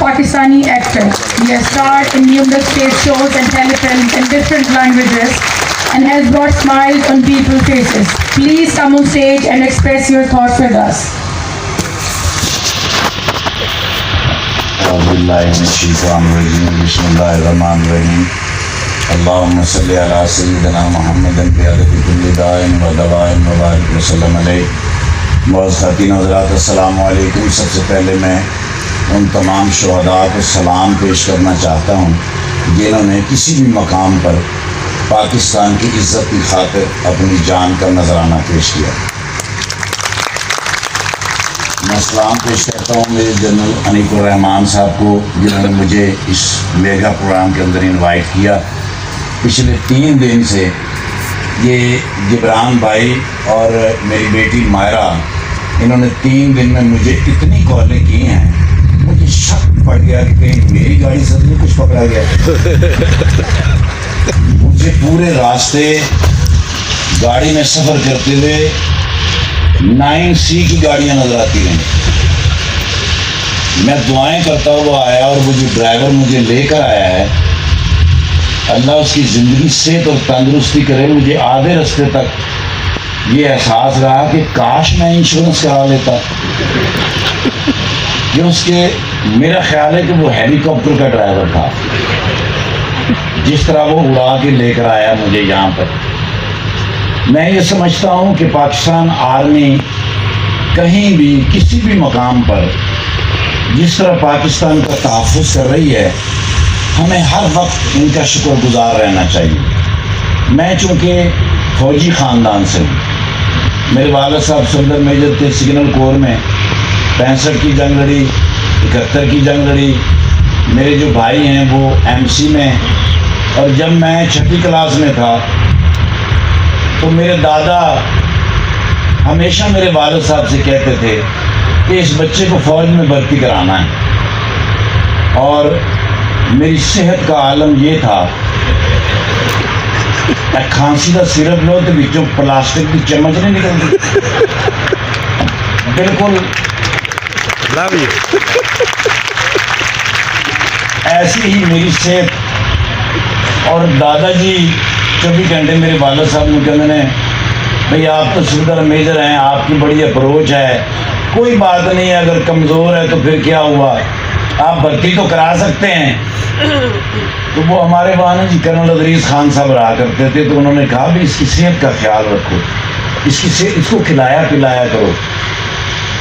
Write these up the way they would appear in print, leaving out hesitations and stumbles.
Pakistani actor. He has starred in numerous stage shows and telefilms in different languages and has brought smiles on people's faces. Please come on stage and express your thoughts with us. أعوذ بالله من الشيطان الرجيم بسم الله الرحمن الرحيم اللهم صل على سيدنا محمد بعدد كل داء ودواء وبارك وسلم عليه معزز خواتین حضرات السلام علیکم. سب سے پہلے میں ان تمام شہداء کو سلام پیش کرنا چاہتا ہوں جنہوں نے کسی بھی مقام پر پاکستان کی عزت کی خاطر اپنی جان کا نذرانہ پیش کیا. میں سلام پیش کرتا ہوں میرے جنرل انیک الرحمان صاحب کو جنہوں نے مجھے اس میگا پروگرام کے اندر انوائٹ کیا. پچھلے 3 دن سے یہ جبران بھائی اور میری بیٹی مائرہ انہوں نے 3 دن میں مجھے اتنی کالیں کی ہیں مجھے شک پڑ گیا کہ کہیں میری گاڑی سے بھی کچھ پکڑا گیا. مجھے پورے راستے گاڑی میں سفر کرتے ہوئے 9C کی گاڑیاں نظر آتی ہیں. میں دعائیں کرتا ہوا آیا اور وہ جو ڈرائیور مجھے لے کر آیا ہے اللہ اس کی زندگی صحت اور تندرستی کرے. مجھے آدھے رستے تک یہ احساس رہا کہ کاش میں انشورنس کرا لیتا. یہ اس کے میرا خیال ہے کہ وہ ہیلی کاپٹر کا ڈرائیور تھا جس طرح وہ اڑا کے لے کر آیا مجھے یہاں پر. میں یہ سمجھتا ہوں کہ پاکستان آرمی کہیں بھی کسی بھی مقام پر جس طرح پاکستان کا تحفظ کر رہی ہے ہمیں ہر وقت ان کا شکر گزار رہنا چاہیے. میں چونکہ فوجی خاندان سے ہوں. میرے والد صاحب سولجر میجر تھے سگنل کور میں. 65 کی جنگ لڑی, 71 کی جنگ لڑی. میرے جو بھائی ہیں وہ MC میں. اور جب میں 6ٹھی کلاس میں تھا تو میرے دادا ہمیشہ میرے والد صاحب سے کہتے تھے کہ اس بچے کو فوج میں بھرتی کرانا ہے. اور میری صحت کا عالم یہ تھا کھانسی کا سرپ لو تو بچوں پلاسٹک کی چمچ نہیں نکلتی. بالکل ایسی ہی میری صحت. اور دادا جی 24 گھنٹے میرے والد صاحب نے کہتے ہیں بھئی آپ تو سولجر میجر ہیں, آپ کی بڑی اپروچ ہے, کوئی بات نہیں ہے, اگر کمزور ہے تو پھر کیا ہوا, آپ بھرتی تو کرا سکتے ہیں. تو وہ ہمارے وہاں نا جی کرنل ادریس خان صاحب رہا کرتے تھے تو انہوں نے کہا بھی اس کی صحت کا خیال رکھو, اس کو کھلایا پلایا کرو,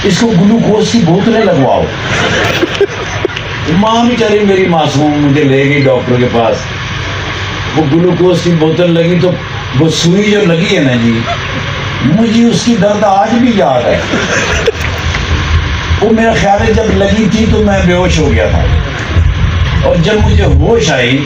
اس کو گلوکوز کی بوتلیں لگواؤ. ماں بیچاری میری معصوم مجھے لے گئی ڈاکٹر کے پاس. وہ گلوکوز کی بوتل لگی تو وہ سوئی جو لگی ہے نا جی مجھے اس کی درد آج بھی یاد ہے. وہ میرا خیال ہے جب لگی تھی تو میں بے ہوش ہو گیا تھا, اور جب مجھے ہوش آئی